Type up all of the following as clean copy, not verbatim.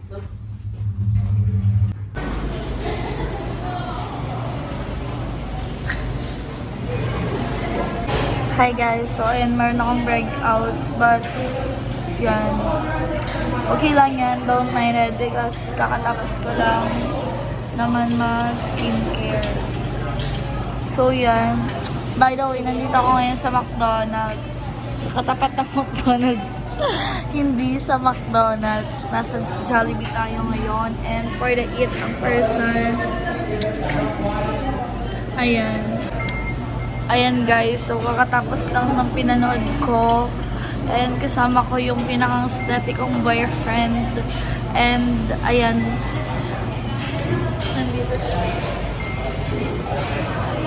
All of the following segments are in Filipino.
Hi guys, so ayan, meron akong breakouts, but yan, okay lang yan, don't mind it because kakatapos ko lang naman mag-skincare. So yan, by the way, nandito ako ngayon sa McDonald's, sa katapat ng McDonald's. Hindi sa McDonald's, nasa Jollibee tayo ngayon, and for the eat ng person, ayan guys, so kakatapos lang ng pinanood ko, and kasama ko yung pinakang aesthetic kong boyfriend, and ayan, nandito siya.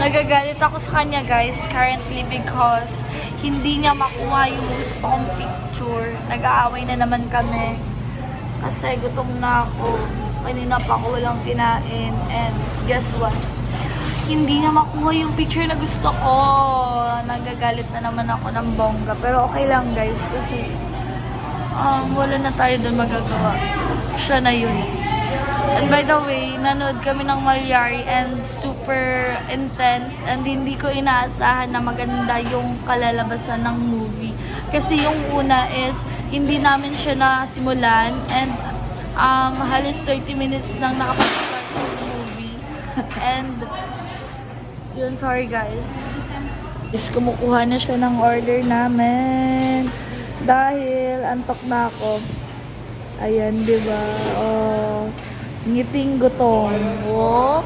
Nagagalit ako sa kanya guys currently because hindi niya makuha yung gusto kong picture. Nag-aaway na naman kami kasi gutom na ako, kanina pa ako walang kinain, and guess what? Hindi niya makuha yung picture na gusto ko. Nagagalit na naman ako ng bongga. Pero okay lang guys kasi wala na tayo doon magagawa. Siya na yun. And by the way, nanood kami ng Malyari and super intense, and hindi ko inaasahan na maganda yung kalalabasan ng movie. Kasi yung una is hindi namin siya nasimulan, and halos 30 minutes nang nakapag-start yung movie. And yun, sorry guys. Kumukuha na siya ng order namin. Dahil antok na ako. Ayan, diba? Oh, ngiting gutom. Oh,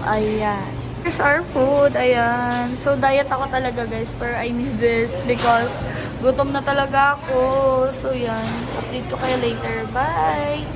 ayan. Here's our food. Ayan. So, diet ako talaga guys. Pero I need this because gutom na talaga ako. So, yan. Update ko kayo later. Bye!